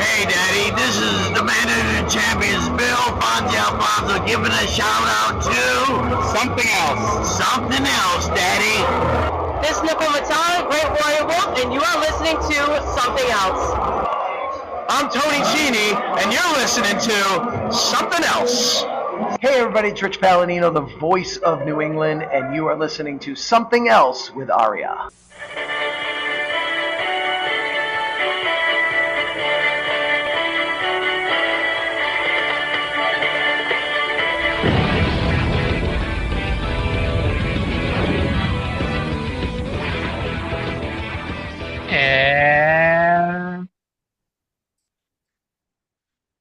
Hey, Daddy, this is the man of the champions, Bill Fonzie Alfonso, giving a shout out to Something else. something else, Daddy. This is Nicole Matala, Great Warrior Wolf, and you are listening to Something Else. I'm Tony Cini, and you're listening to Something Else. Hey everybody, it's Rich Palladino, the voice of New England, and you are listening to Something Else with Arya. And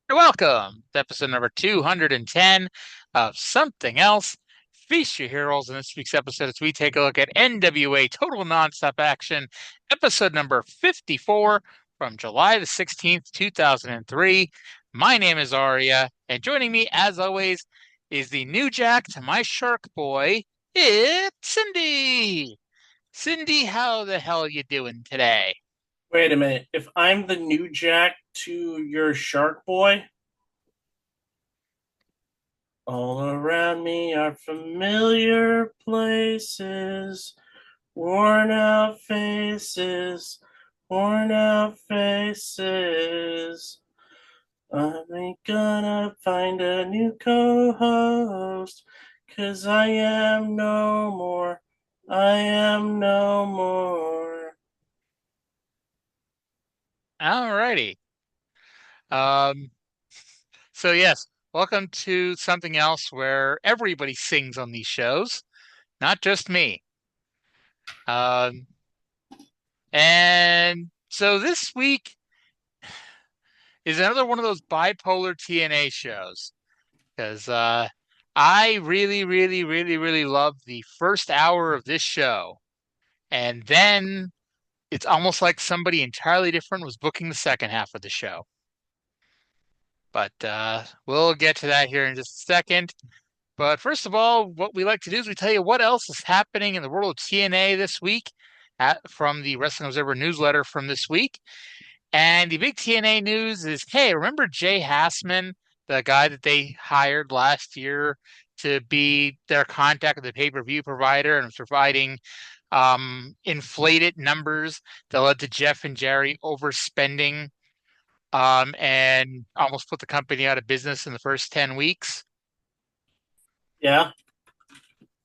welcome to episode number 210 of Something Else. Feast your heroes in this week's episode as we take a look at NWA Total Nonstop Action, episode number 54 from July the 16th, 2003. My name is Arya, and joining me, as always, is the new jack to my shark boy. It's Cindy. Cindy, how the hell are you doing today? Wait a minute. If I'm the new Jack to your shark boy, all around me are familiar places, worn out faces, worn out faces. I ain't gonna find a new co-host, 'cause I am no more. I am no more. Alrighty. So yes, welcome to Something Else where everybody sings on these shows, not just me. And so this week is another one of those bipolar TNA shows because I really love the first hour of this show. And then it's almost like somebody entirely different was booking the second half of the show. But we'll get to that here in just a second. But first of all, what we like to do is we tell you what else is happening in the world of TNA this week from the Wrestling Observer newsletter from this week. And the big TNA news is, hey, remember Jay Hassman, the guy that they hired last year to be their contact with the pay-per-view provider and was providing inflated numbers that led to Jeff and Jerry overspending and almost put the company out of business in the first 10 weeks? Yeah.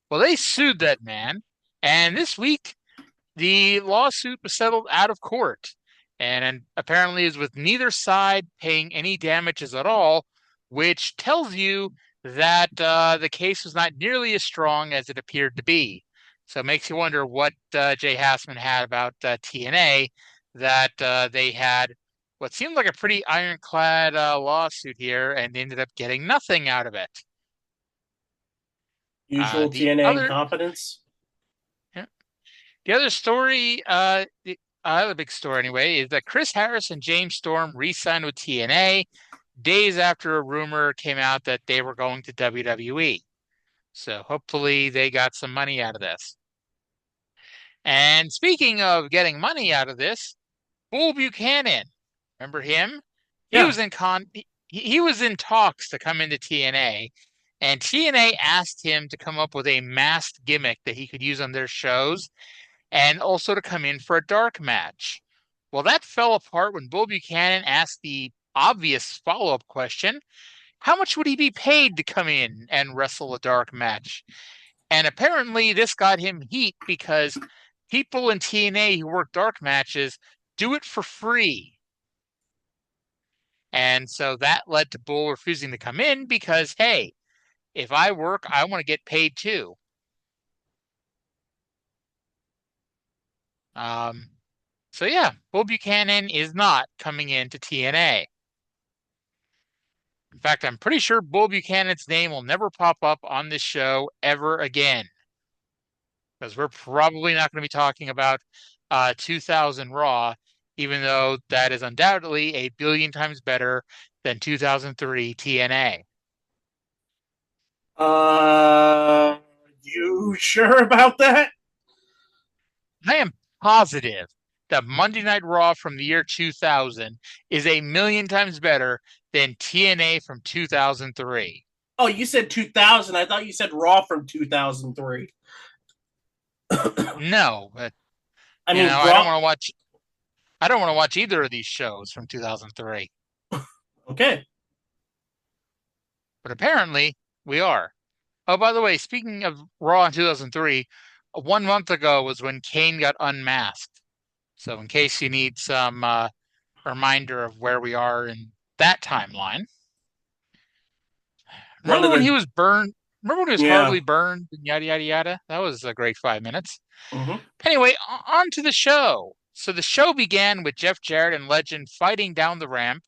Well, they sued that man, and this week the lawsuit was settled out of court, and apparently is with neither side paying any damages at all, which tells you that the case was not nearly as strong as it appeared to be. So it makes you wonder what Jay Hassman had about TNA, that they had what seemed like a pretty ironclad lawsuit here and ended up getting nothing out of it. Usual TNA incompetence. Yeah. The other story, the other big story anyway, is that Chris Harris and James Storm re-signed with TNA days after a rumor came out that they were going to WWE. So hopefully they got some money out of this. And speaking of getting money out of this, Bull Buchanan, remember him? Yeah. He was in talks to come into TNA, and TNA asked him to come up with a masked gimmick that he could use on their shows, and also to come in for a dark match. Well, that fell apart when Bull Buchanan asked the obvious follow-up question: how much would he be paid to come in and wrestle a dark match? And apparently this got him heat because people in TNA who work dark matches do it for free. And so that led to Bull refusing to come in because, hey, if I work, I want to get paid too. So yeah, Bull Buchanan is not coming into TNA. In fact, I'm pretty sure Bull Buchanan's name will never pop up on this show ever again. Because we're probably not going to be talking about 2000 Raw, even though that is undoubtedly a billion times better than 2003 TNA. You sure about that? I am positive that Monday Night Raw from the year 2000 is a million times better than TNA from 2003. Oh, you said 2000. I thought you said Raw from 2003. No, but I you mean, know, I don't Raw. want to watch. I don't want to watch either of these shows from 2003. Okay. But apparently, we are. Oh, by the way, speaking of Raw in 2003, 1 month ago was when Kane got unmasked. So, in case you need some reminder of where we are in that timeline, One remember of when he the was burned? Remember when he was yeah. horribly burned and yada yada yada? That was a great 5 minutes. Mm-hmm. Anyway, on to the show. So the show began with Jeff Jarrett and Legend fighting down the ramp.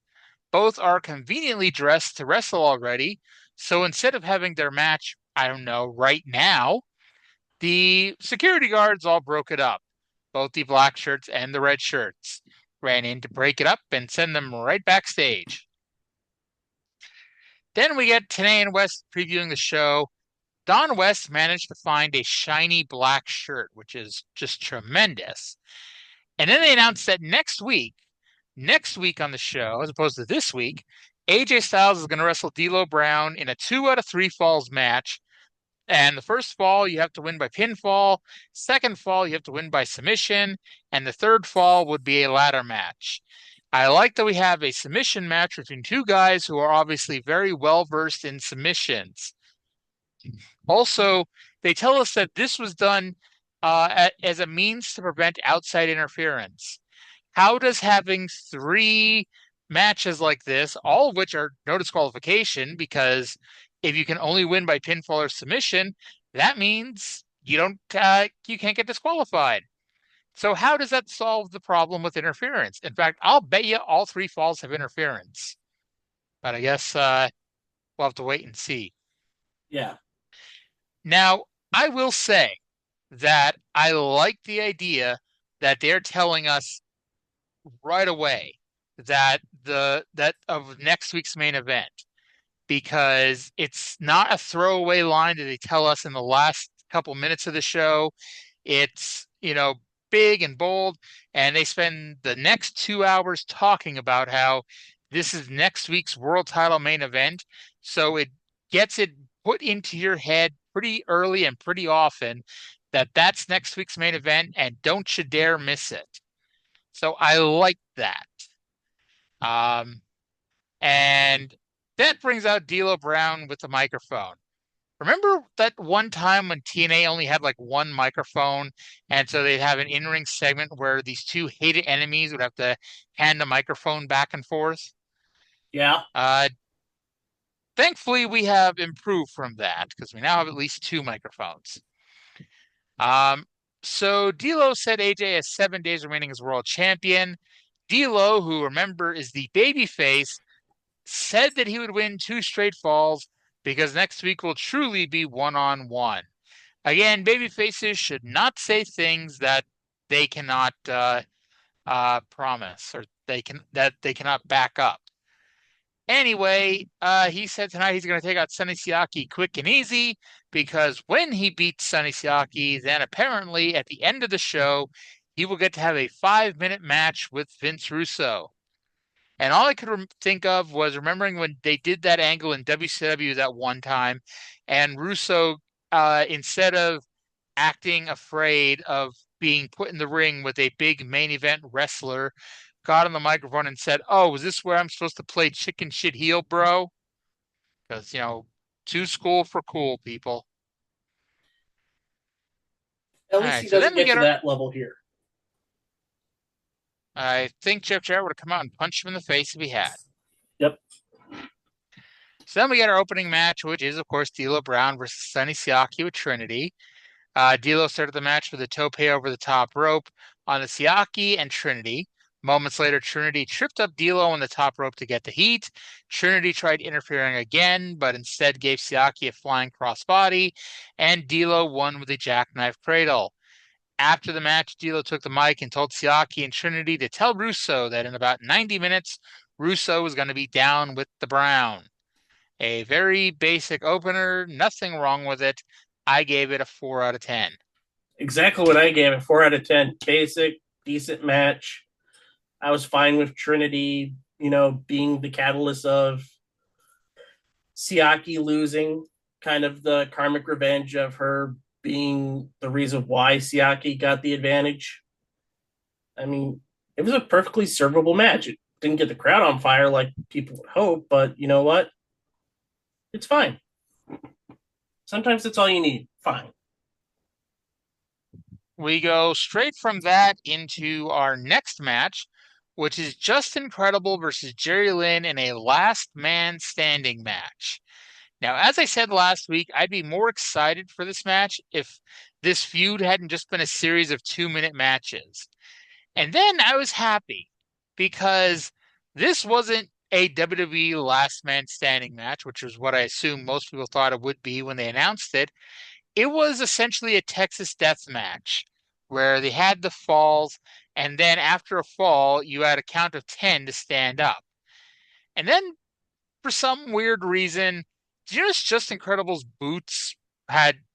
Both are conveniently dressed to wrestle already. So instead of having their match, I don't know, right now, the security guards all broke it up. Both the black shirts and the red shirts ran in to break it up and send them right backstage. Then we get Tenay and West previewing the show. Don West managed to find a shiny black shirt, which is just tremendous. And then they announced that next week on the show, as opposed to this week, AJ Styles is going to wrestle D'Lo Brown in a 2 out of 3 falls match. And the first fall, you have to win by pinfall. Second fall, you have to win by submission. And the third fall would be a ladder match. I like that we have a submission match between two guys who are obviously very well versed in submissions. Also, they tell us that this was done as a means to prevent outside interference. How does having 3 matches like this, all of which are no disqualification, because if you can only win by pinfall or submission, that means you can't get disqualified. So how does that solve the problem with interference? In fact, I'll bet you all 3 falls have interference. But I guess we'll have to wait and see. Yeah. Now, I will say that I like the idea that they're telling us right away that of next week's main event, because it's not a throwaway line that they tell us in the last couple minutes of the show. It's, big and bold, and they spend the next 2 hours talking about how this is next week's world title main event. So it gets it put into your head pretty early and pretty often that that's next week's main event, and don't you dare miss it. So I like that. And that brings out D'Lo Brown with the microphone. Remember that one time when TNA only had like one microphone, and so they'd have an in-ring segment where these two hated enemies would have to hand the microphone back and forth? Yeah. Thankfully, we have improved from that because we now have at least 2 microphones. So D'Lo said AJ has 7 days remaining as world champion. D'Lo, who remember is the babyface, said that he would win 2 straight falls because next week will truly be one-on-one. Again, babyfaces should not say things that they cannot promise or they cannot back up. Anyway, he said tonight he's going to take out Sonny Siaki quick and easy, because when he beats Sonny Siaki, then apparently at the end of the show, he will get to have a 5-minute match with Vince Russo. And all I could think of was remembering when they did that angle in WCW that one time, and Russo, instead of acting afraid of being put in the ring with a big main event wrestler, got on the microphone and said, "Oh, is this where I'm supposed to play chicken shit heel, bro?" Because, too school for cool, people. At All least right, he so doesn't then get to that level here. I think Jeff Jarrett would have come out and punched him in the face if he had. Yep. So then we get our opening match, which is, of course, D'Lo Brown versus Sonny Siaki with Trinity. D'Lo started the match with a tope over the top rope on the Siaki and Trinity. Moments later, Trinity tripped up D'Lo on the top rope to get the heat. Trinity tried interfering again, but instead gave Siaki a flying crossbody, and D'Lo won with a jackknife cradle. After the match, D'Lo took the mic and told Siaki and Trinity to tell Russo that in about 90 minutes, Russo was going to be down with the Brown. A very basic opener, nothing wrong with it. I gave it a 4 out of 10. Exactly what I gave it, 4 out of 10. Basic, decent match. I was fine with Trinity, being the catalyst of Siaki losing, kind of the karmic revenge of her being the reason why Siaki got the advantage. I mean, it was a perfectly servable match. It didn't get the crowd on fire like people would hope, but you know what? It's fine. Sometimes that's all you need. Fine. We go straight from that into our next match, which is Justin Credible versus Jerry Lynn in a last man standing match. Now, as I said last week, I'd be more excited for this match if this feud hadn't just been a series of 2-minute matches. And then I was happy because this wasn't a WWE last man standing match, which was what I assume most people thought it would be when they announced it. It was essentially a Texas death match where they had the falls, and then after a fall, you had a count of 10 to stand up. And then, for some weird reason, did you notice Justin Credible's boots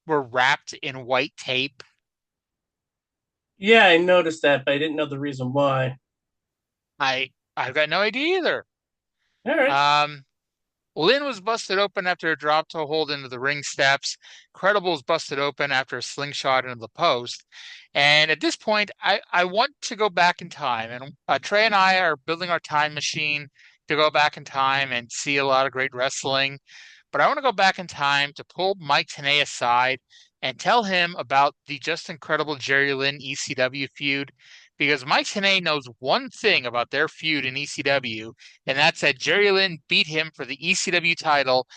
were wrapped in white tape? Yeah, I noticed that, but I didn't know the reason why. I've got no idea either. All right. Lynn was busted open after a drop toe hold into the ring steps. Credible was busted open after a slingshot into the post. And at this point, I want to go back in time. And Trey and I are building our time machine to go back in time and see a lot of great wrestling. But I want to go back in time to pull Mike Tenay aside and tell him about the just incredible Jerry Lynn ECW feud. Because Mike Tenay knows one thing about their feud in ECW, and that's that Jerry Lynn beat him for the ECW title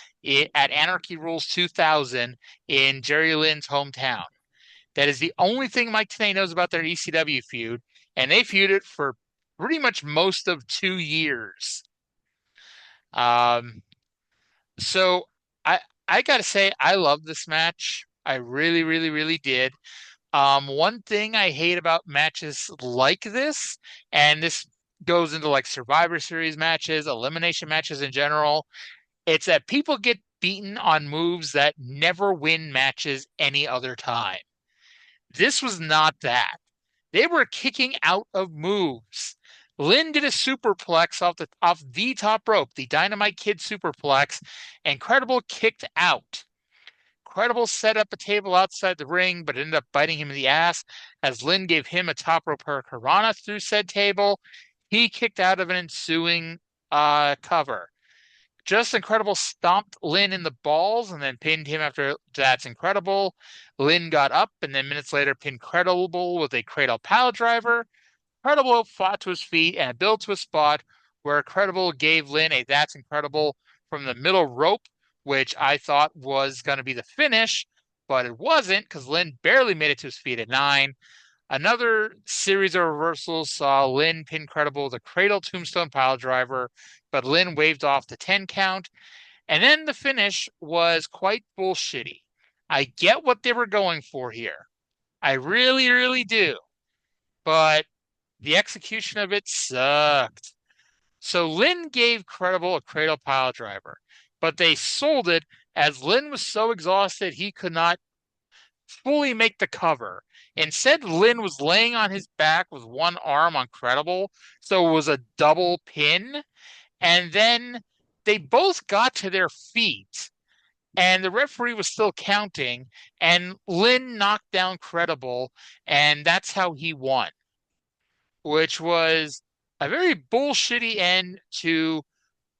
at Anarchy Rules 2000 in Jerry Lynn's hometown. That is the only thing Mike Tenay knows about their ECW feud, and they feuded for pretty much most of 2 years. So I gotta say, I love this match. I really, really, really did. One thing I hate about matches like this, and this goes into like Survivor Series matches, elimination matches in general, it's that people get beaten on moves that never win matches any other time. This was not that. They were kicking out of moves. Lynn did a superplex off the top rope, the Dynamite Kid superplex, and Credible kicked out. Credible set up a table outside the ring, but ended up biting him in the ass as Lynn gave him a top rope hurricanrana through said table. He kicked out of an ensuing cover. Just Incredible stomped Lynn in the balls and then pinned him after That's Incredible. Lynn got up and then minutes later pinned Credible with a cradle pile driver. Credible fought to his feet and built to a spot where Credible gave Lynn a That's Incredible from the middle rope, which I thought was going to be the finish, but it wasn't because Lynn barely made it to his feet at 9. Another series of reversals saw Lynn pin Credible with a cradle tombstone pile driver, but Lynn waved off the 10 count. And then the finish was quite bullshitty. I get what they were going for here. I really, really do. But the execution of it sucked. So Lynn gave Credible a cradle pile driver, but they sold it as Lynn was so exhausted he could not fully make the cover. Instead, Lynn was laying on his back with one arm on Credible, so it was a double pin. And then they both got to their feet, and the referee was still counting, and Lynn knocked down Credible, and that's how he won, which was a very bullshitty end to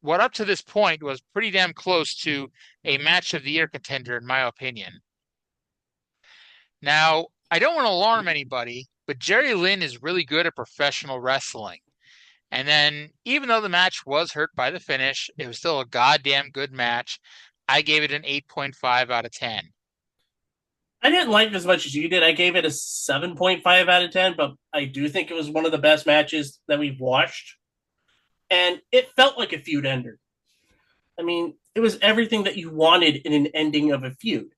what up to this point was pretty damn close to a match of the year contender, in my opinion. Now, I don't want to alarm anybody, but Jerry Lynn is really good at professional wrestling. And then, even though the match was hurt by the finish, it was still a goddamn good match. I gave it an 8.5 out of 10. I didn't like it as much as you did. I gave it a 7.5 out of 10, but I do think it was one of the best matches that we've watched. And it felt like a feud ender. I mean, it was everything that you wanted in an ending of a feud,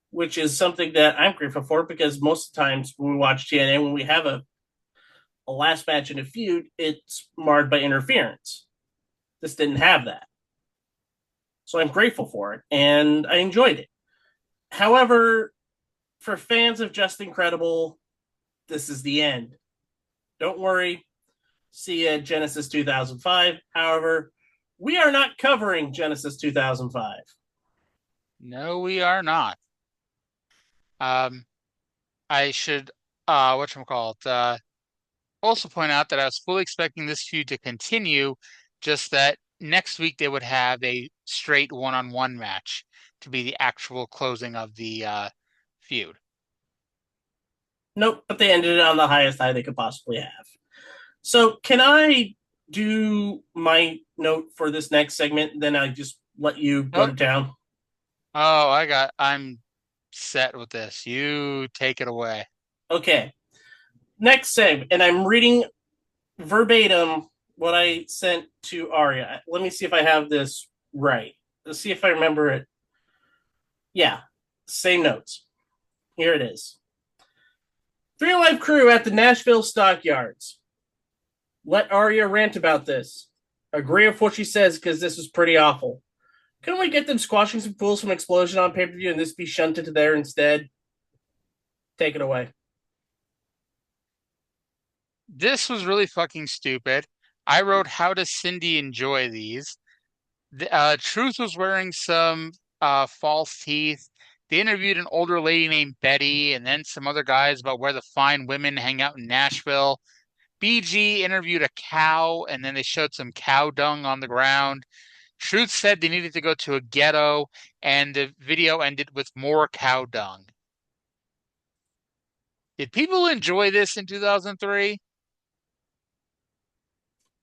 which is something that I'm grateful for because most of the times when we watch TNA, when we have a last match in a feud, it's marred by interference. This didn't have that. So I'm grateful for it, and I enjoyed it. However, for fans of Just Incredible, this is the end. Don't worry. See you at Genesis 2005. However, we are not covering Genesis 2005. No, we are not. I should, also point out that I was fully expecting this feud to continue, just that next week they would have a straight one-on-one match to be the actual closing of the feud. Nope, but they ended it on the highest high they could possibly have. So can I do my note for this next segment? Then I just let you go to town. Oh, I'm set with this. You take it away. Okay. Next segment, and I'm reading verbatim what I sent to Arya. Let me see if I have this right. Let's see if I remember it. Yeah, same notes. Here it is. 3 Alive crew at the Nashville Stockyards. Let Arya rant about this. Agree with what she says because this was pretty awful. Couldn't we get them squashing some fools from Explosion on pay-per-view and this be shunted to there instead? Take it away. This was really fucking stupid. I wrote, how does Cindy enjoy these? Truth was wearing some false teeth. They interviewed an older lady named Betty and then some other guys about where the fine women hang out in Nashville. BG interviewed a cow and then they showed some cow dung on the ground. Truth said they needed to go to a ghetto and the video ended with more cow dung. Did people enjoy this in 2003?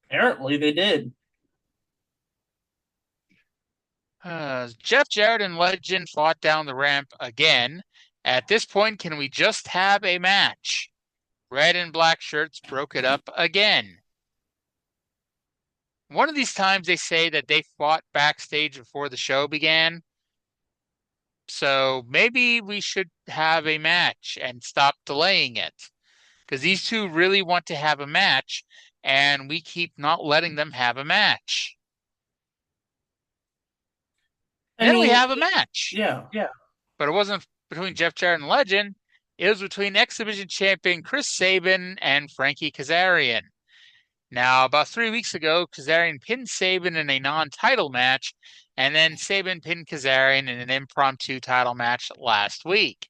Apparently they did. Jeff Jarrett and Legend fought down the ramp again. At this point, can we just have a match? Red and black shirts broke it up again. One of these times they say that they fought backstage before the show began. So maybe we should have a match and stop delaying it. Because these two really want to have a match, and we keep not letting them have a match. And we have a match. Yeah. But it wasn't between Jeff Jarrett and Legend. It was between X Division champion Chris Sabin and Frankie Kazarian. Now, about 3 weeks ago, Kazarian pinned Sabin in a non-title match, and then Sabin pinned Kazarian in an impromptu title match last week.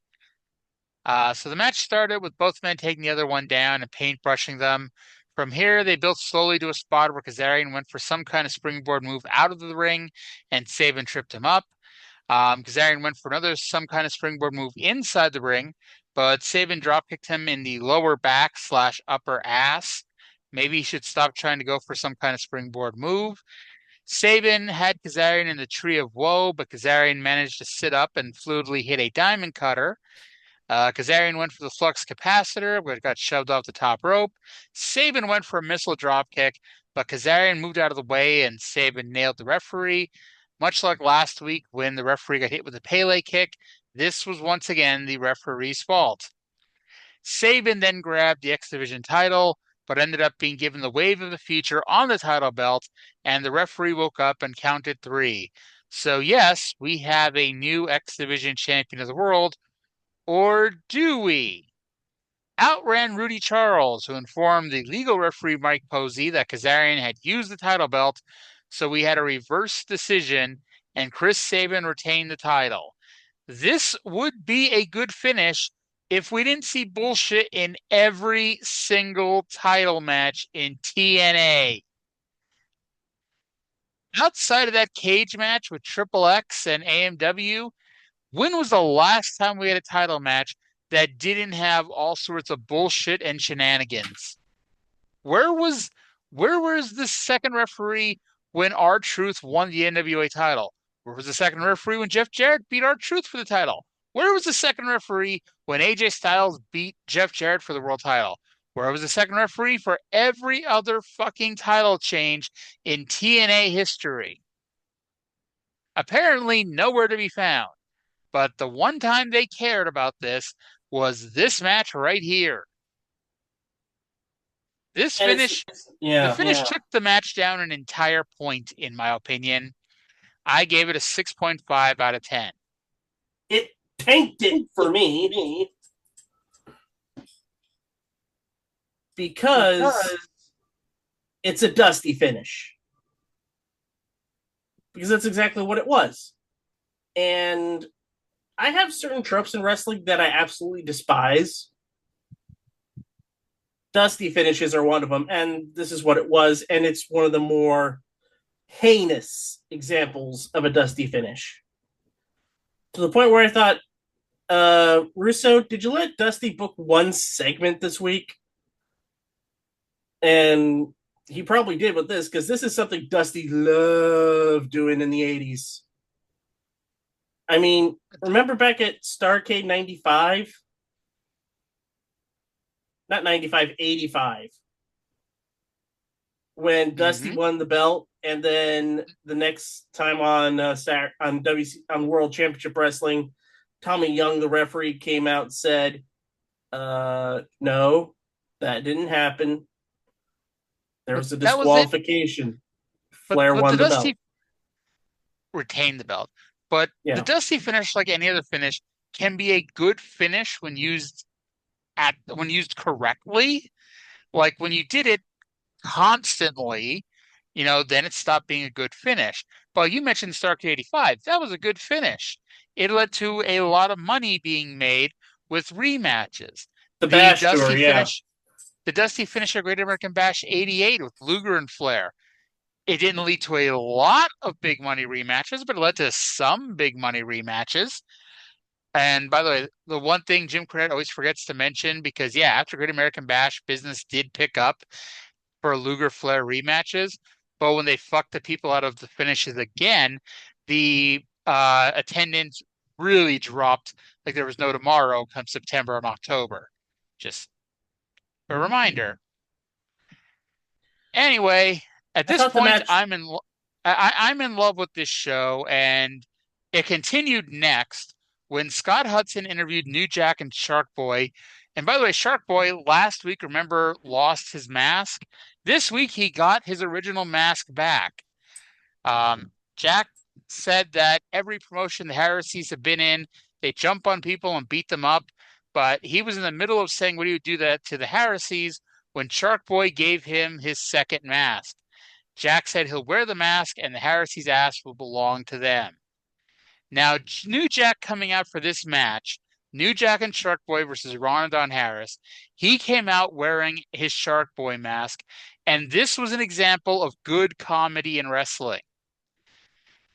So the match started with both men taking the other one down and paintbrushing them. From here, they built slowly to a spot where Kazarian went for some kind of springboard move out of the ring, and Sabin tripped him up. Kazarian went for some kind of springboard move inside the ring, but Sabin dropkicked him in the lower back / upper ass. Maybe he should stop trying to go for some kind of springboard move. Sabin had Kazarian in the Tree of Woe, but Kazarian managed to sit up and fluidly hit a diamond cutter. Kazarian went for the flux capacitor, but got shoved off the top rope. Sabin went for a missile dropkick, but Kazarian moved out of the way and Sabin nailed the referee. Much like last week when the referee got hit with a Pele kick, this was once again the referee's fault. Sabin then grabbed the X Division title, but ended up being given the wave of the future on the title belt, and the referee woke up and counted 3. So yes, we have a new X Division champion of the world. Or do we? Outran Rudy Charles, who informed the legal referee Mike Posey that Kazarian had used the title belt, so we had a reverse decision, and Chris Sabin retained the title. This would be a good finish if we didn't see bullshit in every single title match in TNA. Outside of that cage match with Triple X and AMW, when was the last time we had a title match that didn't have all sorts of bullshit and shenanigans? Where was the second referee when R-Truth won the NWA title? Where was the second referee when Jeff Jarrett beat R-Truth for the title? Where was the second referee when AJ Styles beat Jeff Jarrett for the world title? Where was the second referee for every other fucking title change in TNA history? Apparently nowhere to be found. But the one time they cared about this was this match right here. This finish, the finish took the match down an entire point, in my opinion. I gave it a 6.5 out of 10. It tanked it for me. Because it's a dusty finish. Because that's exactly what it was. And I have certain tropes in wrestling that I absolutely despise. Dusty finishes are one of them, and this is what it was, and it's one of the more heinous examples of a dusty finish. To the point where I thought, Russo, did you let Dusty book one segment this week? And he probably did with this, because this is something Dusty loved doing in the 80s. I mean, remember back at Starrcade 95? Not 95, 85. When Dusty won the belt, and then the next time on World Championship Wrestling, Tommy Young, the referee, came out and said, no, that didn't happen. There was a disqualification. Flair won the belt. Retained the belt. But the Dusty finish, like any other finish, can be a good finish when used correctly. Like when you did it constantly, then it stopped being a good finish. But you mentioned Starrcade 85. That was a good finish. It led to a lot of money being made with rematches. The Bash Tour, The Dusty finish of Great American Bash 88 with Luger and Flair. It didn't lead to a lot of big money rematches, but it led to some big money rematches. And by the way, the one thing Jim Cornette always forgets to mention, because after Great American Bash, business did pick up for Luger Flair rematches, but when they fucked the people out of the finishes again, the attendance really dropped like there was no tomorrow come September and October. Just a reminder. Anyway, at this point, I'm in love with this show, and it continued next when Scott Hudson interviewed New Jack and Shark Boy. And by the way, Shark Boy last week, remember, lost his mask. This week, he got his original mask back. Jack said that every promotion the Heresies have been in, they jump on people and beat them up. But he was in the middle of saying, what do you do that to the Heresies, when Shark Boy gave him his second mask. Jack said he'll wear the mask and the Heresies' ass will belong to them. Now, New Jack coming out for this match, New Jack and Shark Boy versus Ron and Don Harris, he came out wearing his Shark Boy mask, and this was an example of good comedy in wrestling.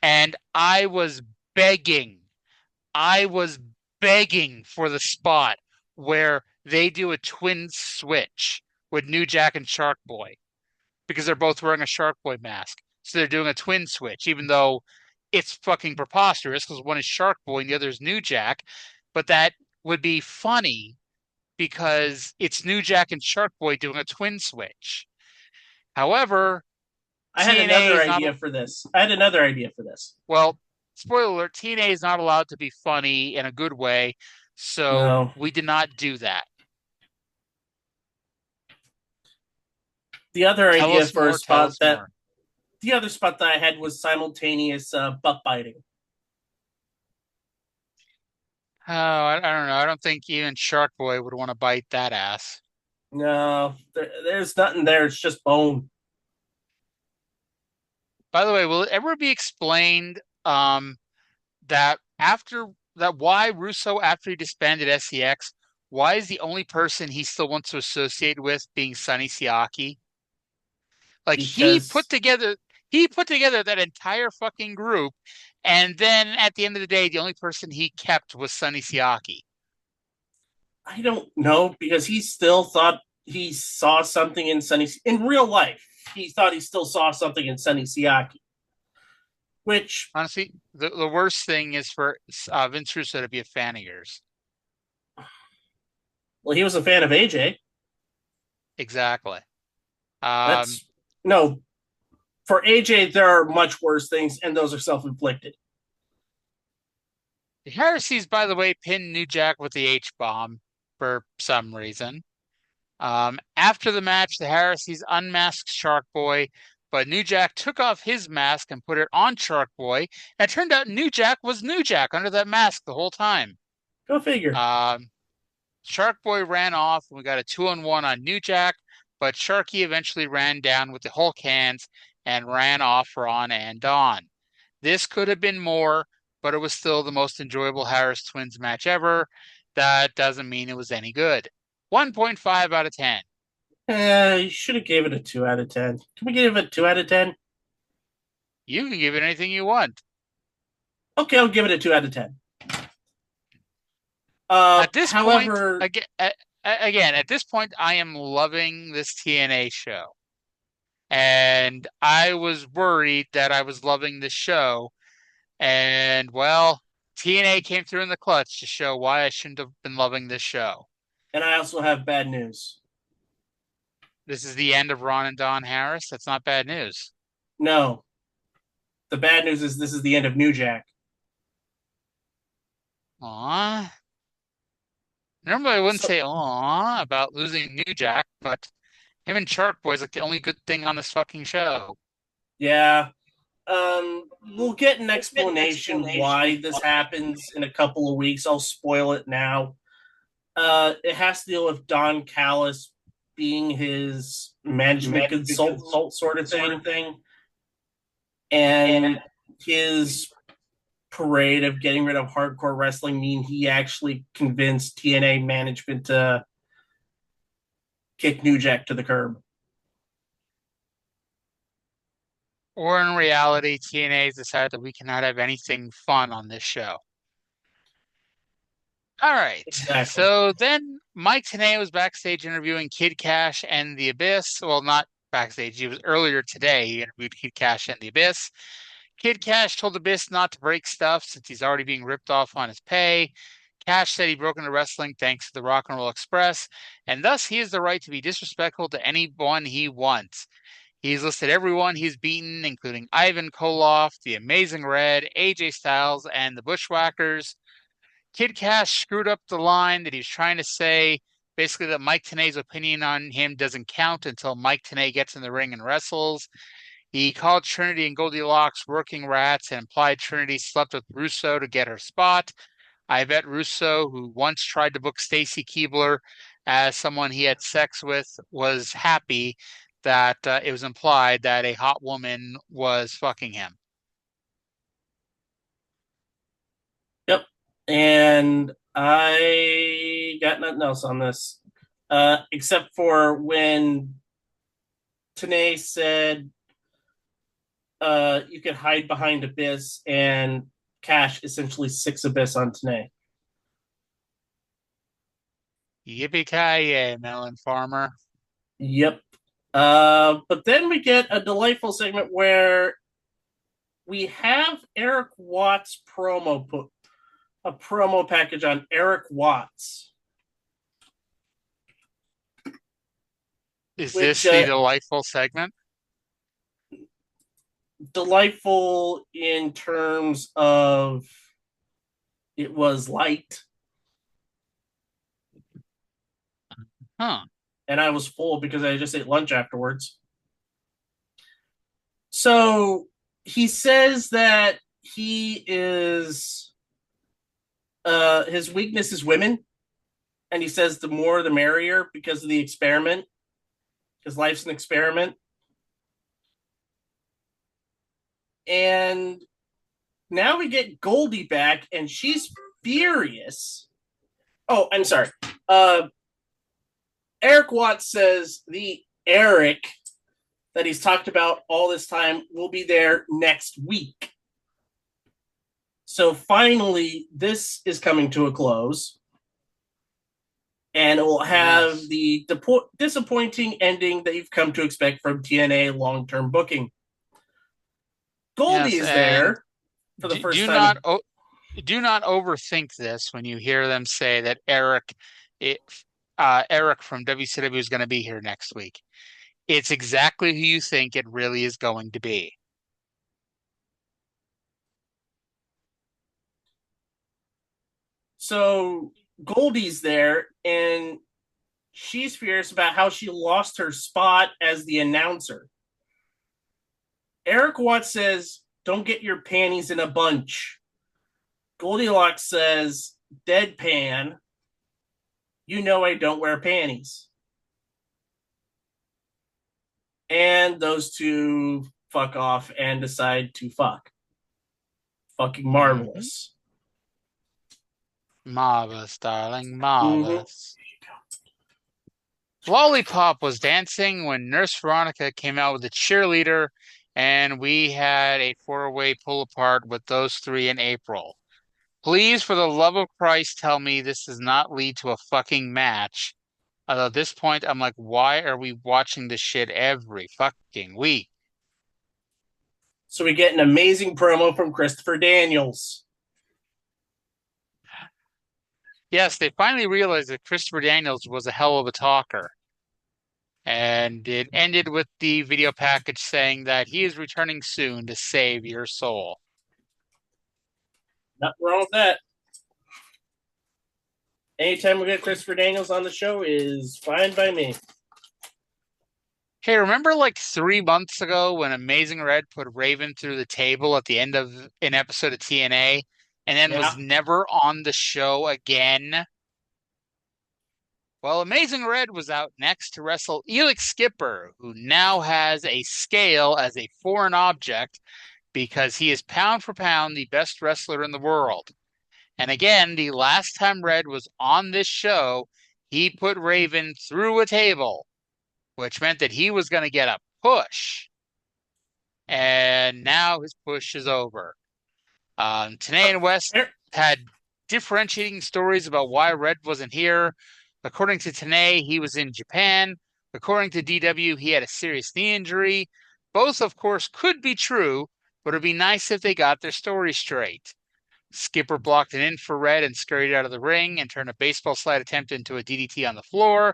And I was begging for the spot where they do a twin switch with New Jack and Shark Boy, because they're both wearing a Shark Boy mask. So they're doing a twin switch, even though it's fucking preposterous because one is Shark Boy and the other is New Jack. But that would be funny because it's New Jack and Shark Boy doing a twin switch. However, I had another idea for this. Well, spoiler alert, TNA is not allowed to be funny in a good way, so we did not do that. The other idea for a spot the other spot that I had was simultaneous butt biting. Oh, I don't know. I don't think even Shark Boy would want to bite that ass. No, there's nothing there. It's just bone. By the way, will it ever be explained that why Russo, after he disbanded SEX, why is the only person he still wants to associate with being Sonny Siaki? Like, he put together that entire fucking group, and then at the end of the day, the only person he kept was Sonny Siaki. I don't know, because he still thought he saw something in in real life. He thought he still saw something in Sonny Siaki. Which, honestly, the worst thing is for Vince Russo to be a fan of yours. Well, he was a fan of AJ. Exactly. No, for AJ, there are much worse things, and those are self-inflicted. The Heresies, by the way, pinned New Jack with the H-bomb for some reason. After the match, the Heresies unmasked Shark Boy, but New Jack took off his mask and put it on Shark Boy, and it turned out New Jack was New Jack under that mask the whole time. Go figure. Shark Boy ran off, and we got a 2-on-1 on New Jack. but Sharky eventually ran down with the Hulk hands and ran off Ron and Dawn. This could have been more, but it was still the most enjoyable Harris Twins match ever. That doesn't mean it was any good. 1.5 out of 10. You should have gave it a 2 out of 10. Can we give it a 2 out of 10? You can give it anything you want. Okay, I'll give it a 2 out of 10. At this however, point, again, at this point, I am loving this TNA show. And I was worried that I was loving the show. And, well, TNA came through in the clutch to show why I shouldn't have been loving this show. And I also have bad news. This is the end of Ron and Don Harris. That's not bad news. No. The bad news is this is the end of New Jack. Aww. Normally I wouldn't say aww about losing New Jack, but him and Shark Boy's like the only good thing on this fucking show. Yeah. We'll get an explanation why this happens in a couple of weeks. I'll spoil it now. It has to deal with Don Callis being his management consult sort of thing. And his parade of getting rid of hardcore wrestling mean he actually convinced TNA management to kick New Jack to the curb. Or in reality, TNA's decided that we cannot have anything fun on this show. All right. Exactly. So then Mike Tenay was backstage interviewing Kid Cash and The Abyss. Well, not backstage. He was earlier today. He interviewed Kid Cash and The Abyss. Kid Cash told Abyss not to break stuff since he's already being ripped off on his pay. Cash said he broke into wrestling thanks to the Rock and Roll Express, and thus he has the right to be disrespectful to anyone he wants. He's listed everyone he's beaten, including Ivan Koloff, The Amazing Red, AJ Styles, and the Bushwhackers. Kid Cash screwed up the line that he's trying to say, basically that Mike Tenay's opinion on him doesn't count until Mike Tenay gets in the ring and wrestles. He called Trinity and Goldilocks working rats and implied Trinity slept with Russo to get her spot. I bet Russo, who once tried to book Stacy Keibler as someone he had sex with, was happy that it was implied that a hot woman was fucking him. Yep. And I got nothing else on this. Except for when Tenay said you could hide behind Abyss, and Cash essentially six Abyss on Tenay. Yippee-ki-yay, Melon Farmer. Yep. But then we get a delightful segment where we have Eric Watts promo package on Eric Watts. Is this the delightful segment? Delightful in terms of it was light. Huh. And I was full because I just ate lunch afterwards. So he says that he is his weakness is women. And he says the more the merrier because of the experiment. His life's an experiment. And now we get Goldie back, and she's furious. Oh, I'm sorry. Eric Watts says the Eric that he's talked about all this time will be there next week. So finally, this is coming to a close. And it will have the disappointing ending that you've come to expect from TNA long-term booking. Goldie is there for the first time. Do not overthink this when you hear them say that Eric from WCW is going to be here next week. It's exactly who you think it really is going to be. So Goldie's there, and she's furious about how she lost her spot as the announcer. Eric Watts says, "Don't get your panties in a bunch." Goldilocks says, "Deadpan, you know I don't wear panties." and those two fuck off and decide to fuck. Fucking marvelous. Marvelous, darling, Mm-hmm. marvelous. Lollipop was dancing when Nurse Veronica came out with a cheerleader, and we had a four-way pull apart with those three in April. Please, for the love of Christ, tell me this does not lead to a fucking match. Although at this point, I'm like, why are we watching this shit every fucking week? So we get an amazing promo from Christopher Daniels. Yes, they finally realized that Christopher Daniels was a hell of a talker. And it ended with the video package saying that he is returning soon to save your soul. Nothing wrong with that. Anytime we get Christopher Daniels on the show is fine by me. Hey, remember like 3 months ago when Amazing Red put Raven through the table at the end of an episode of TNA and then was never on the show again? Well, Amazing Red was out next to wrestle Elix Skipper, who now has a scale as a foreign object because he is pound for pound the best wrestler in the world. And again, the last time Red was on this show, he put Raven through a table, which meant that he was going to get a push. And now his push is over. Tenay and West had differentiating stories about why Red wasn't here. According to Tenay, he was in Japan. According to DW, he had a serious knee injury. Both, of course, could be true, but it'd be nice if they got their story straight. Skipper blocked an in for Red and scurried out of the ring and turned a baseball slide attempt into a DDT on the floor.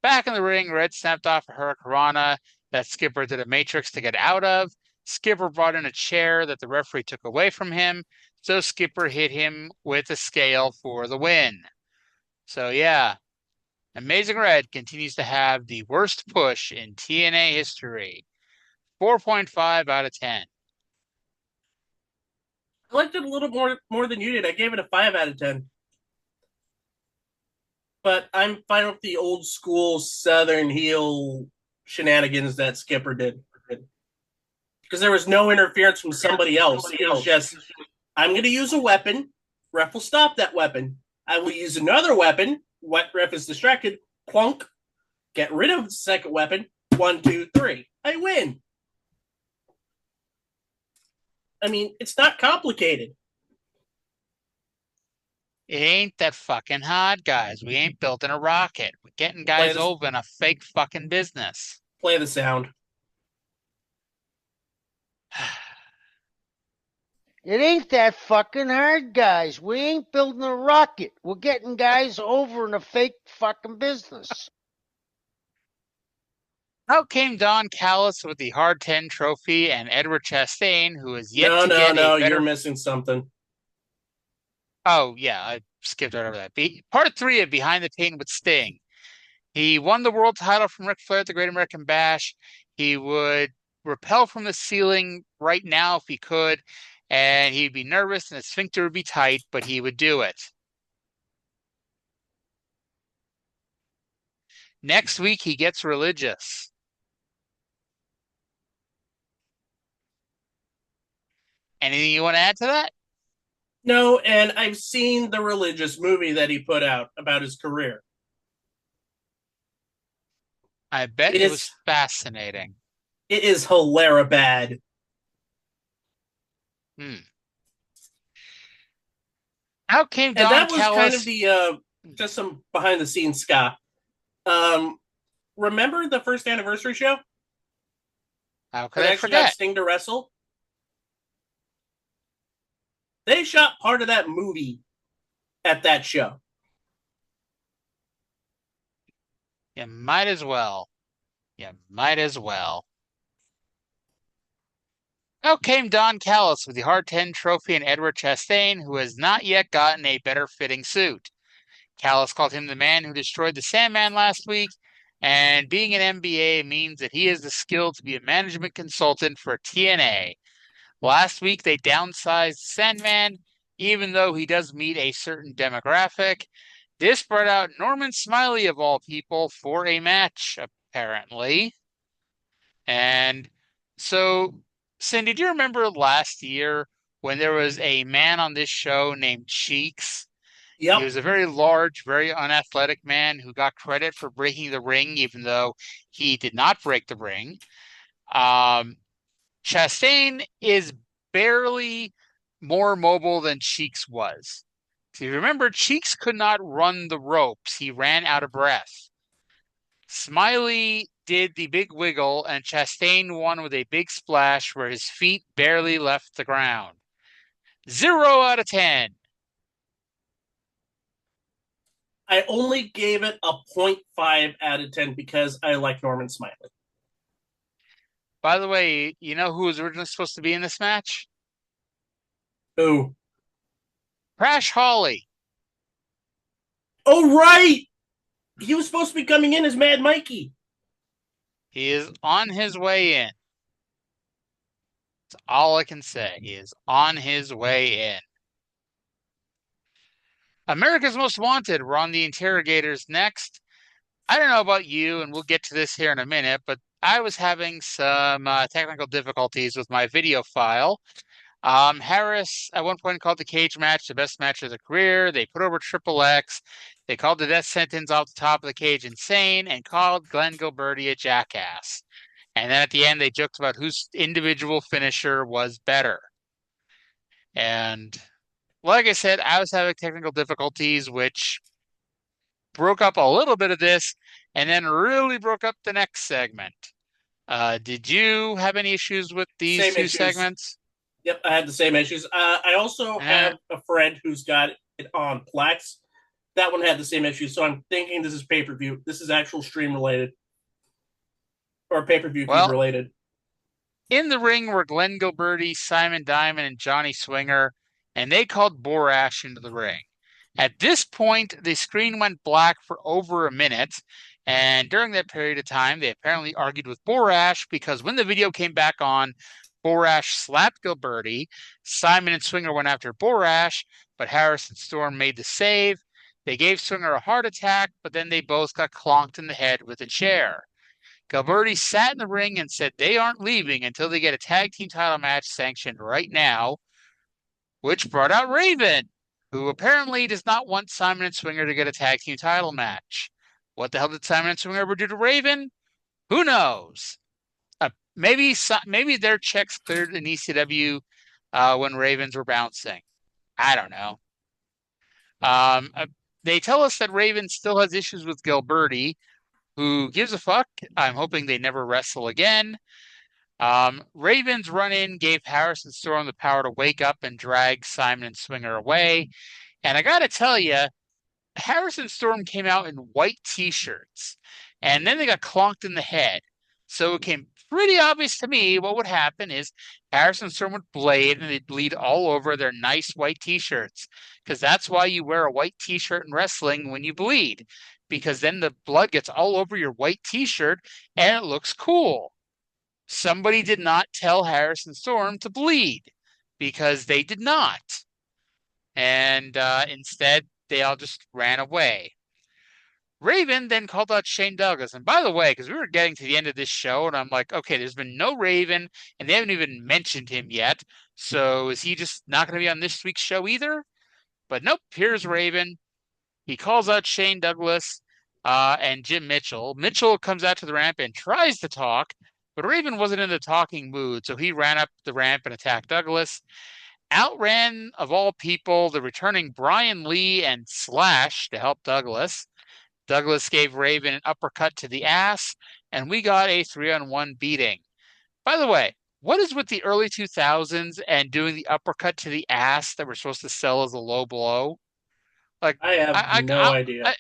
Back in the ring, Red snapped off a hurricanrana that Skipper did a matrix to get out of. Skipper brought in a chair that the referee took away from him, so Skipper hit him with a scale for the win. So yeah, Amazing Red continues to have the worst push in TNA history. 4.5 out of 10. I liked it a little more than you did. I gave it a 5 out of 10. But I'm fine with the old school Southern heel shenanigans that Skipper did. Because there was no interference from somebody else. It was just, I'm going to use a weapon. Ref will stop that weapon. I will use another weapon. What ref is distracted? Plunk. Get rid of the second weapon. 1, 2, 3. I win. I mean, it's not complicated. It ain't that fucking hard, guys. We ain't built in a rocket. We're getting guys over in a fake fucking business. Play the sound. It ain't that fucking hard, guys. We ain't building a rocket. We're getting guys over in a fake fucking business. Out came Don Callis with the Hard 10 trophy and Edward Chastain, who is yet to get No, a better... you're missing something. Oh, yeah, I skipped right over that. Part 3 of Behind the Pain with Sting. He won the world title from Ric Flair at the Great American Bash. He would rappel from the ceiling right now if he could, and he'd be nervous and his sphincter would be tight, but he would do it. Next week, he gets religious. Anything you want to add to that? No, and I've seen the religious movie that he put out about his career. I bet it was fascinating. It is hilarious bad. Out came Don and that was Callis. kind of the just some behind the scenes Scott. Remember the first anniversary show? How could I forget? Got Sting to wrestle. They shot part of that movie at that show. You might as well. You might as well. Out came Don Callis with the Hard 10 trophy and Edward Chastain, who has not yet gotten a better fitting suit. Callis called him the man who destroyed the Sandman last week, and being an MBA means that he has the skill to be a management consultant for TNA. Last week, they downsized Sandman, even though he does meet a certain demographic. This brought out Norman Smiley, of all people, for a match, apparently. And so, Cindy, do you remember last year when there was a man on this show named Cheeks? He Yep. was a very large, very unathletic man who got credit for breaking the ring, even though he did not break the ring. Um, Chastain is barely more mobile than Cheeks was. So you remember, Cheeks could not run the ropes. He ran out of breath. Smiley did the big wiggle, and Chastain won with a big splash where his feet barely left the ground. 0 out of 10. I only gave it a 0.5 out of 10 because I like Norman Smiley. By the way, you know who was originally supposed to be in this match? Who? Crash Holly. Oh, right! He was supposed to be coming in as Mad Mikey. He is on his way in. That's all I can say. He is on his way in. America's Most Wanted. We're on the interrogators next. I don't know about you, and we'll get to this here in a minute, but I was having some technical difficulties with my video file. Harris at one point called the cage match the best match of the career. They put over Triple X. They called the death sentence off the top of the cage insane and called Glenn Gilberti a jackass. And then at the end, they joked about whose individual finisher was better. And like I said, I was having technical difficulties, which broke up a little bit of this and then really broke up the next segment. Did you have any issues with these Same two issues. segments? Yep, I had the same issues. I also have a friend who's got it on Plex. That one had the same issues, so I'm thinking this is pay-per-view. This is actual stream related. Or pay-per-view feed related. In the ring were Glenn Gilberti, Simon Diamond, and Johnny Swinger, and they called Borash into the ring. At this point, the screen went black for over a minute, and during that period of time, they apparently argued with Borash because when the video came back on, Borash slapped Gilberti. Simon and Swinger went after Borash, but Harris and Storm made the save. They gave Swinger a heart attack, but then they both got clonked in the head with a chair. Gilberti sat in the ring and said they aren't leaving until they get a tag team title match sanctioned right now, which brought out Raven, who apparently does not want Simon and Swinger to get a tag team title match. What the hell did Simon and Swinger ever do to Raven? Who knows? Maybe their checks cleared in ECW when Ravens were bouncing. I don't know. They tell us that Raven still has issues with Gilberti. Who gives a fuck? I'm hoping they never wrestle again. Raven's run-in gave Harris and Storm the power to wake up and drag Simon and Swinger away. And I gotta tell you, Harris and Storm came out in white t-shirts. And then they got clonked in the head. So it became pretty obvious to me what would happen is Harris and Storm would blade and they'd bleed all over their nice white t-shirts. Because that's why you wear a white t-shirt in wrestling when you bleed. Because then the blood gets all over your white t-shirt and it looks cool. Somebody did not tell Harris and Storm to bleed because they did not. And instead, they all just ran away. Raven then called out Shane Douglas. And by the way, because we were getting to the end of this show, and I'm like, okay, there's been no Raven, and they haven't even mentioned him yet. So is he just not going to be on this week's show either? But nope, here's Raven. He calls out Shane Douglas and Jim Mitchell. Mitchell comes out to the ramp and tries to talk, but Raven wasn't in the talking mood, so he ran up the ramp and attacked Douglas. Outran, of all people, the returning Brian Lee and Slash to help Douglas. Douglas gave Raven an uppercut to the ass, and we got a 3-on-1 beating. By the way, what is with the early 2000s and doing the uppercut to the ass that we're supposed to sell as a low blow? Like I have no idea.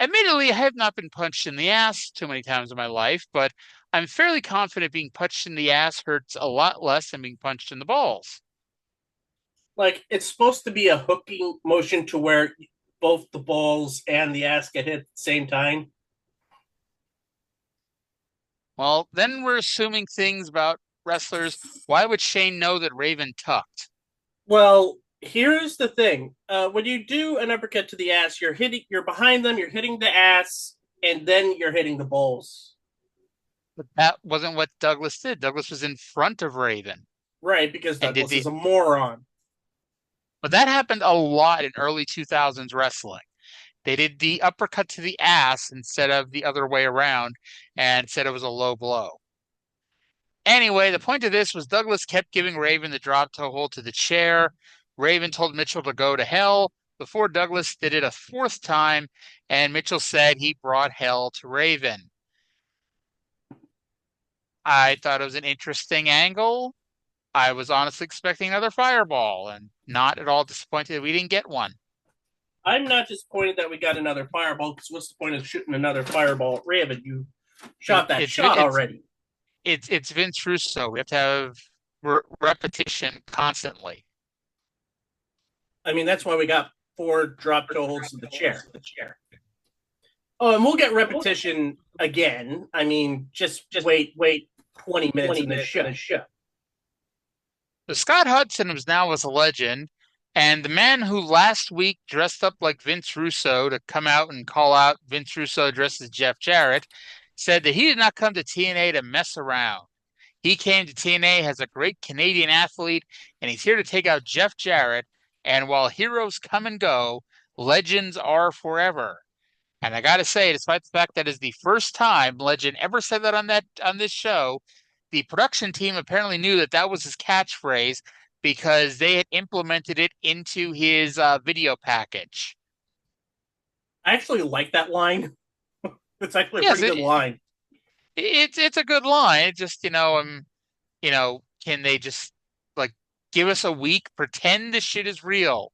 Admittedly, I have not been punched in the ass too many times in my life, but I'm fairly confident being punched in the ass hurts a lot less than being punched in the balls. Like, it's supposed to be a hooking motion to where both the balls and the ass get hit at the same time. Well, then we're assuming things about wrestlers. Why would Shane know that Raven tucked? Well, here's the thing. When you do an uppercut to the ass, you're behind them, you're hitting the ass, and then you're hitting the balls. But that wasn't what Douglas did. Douglas was in front of Raven. Right, because And Douglas is a moron. But that happened a lot in early 2000s wrestling. They did the uppercut to the ass instead of the other way around and said it was a low blow. Anyway, the point of this was Douglas kept giving Raven the drop toe hold to the chair. Raven told Mitchell to go to hell before Douglas did it a fourth time, and Mitchell said he brought hell to Raven. I thought it was an interesting angle. I was honestly expecting another fireball and not at all disappointed that we didn't get one. I'm not disappointed that we got another fireball, because what's the point of shooting another fireball at Raven? You shot that shot already. It's Vince Russo. We have to have repetition constantly. I mean, that's why we got 4 drop toe holds to the chair. Oh, and we'll get repetition again. I mean, just wait 20 minutes in the show. So Scott Hudson was now a legend, and the man who last week dressed up like Vince Russo to come out and call out Vince Russo dressed as Jeff Jarrett said that he did not come to TNA to mess around. He came to TNA as a great Canadian athlete, and he's here to take out Jeff Jarrett. And while heroes come and go, legends are forever. And I got to say, despite the fact that is the first time Legend ever said that on this show, the production team apparently knew that that was his catchphrase because they had implemented it into his video package. I actually like that line. It's actually a pretty good line. It's a good line. It just, can they just like give us a week, pretend this shit is real,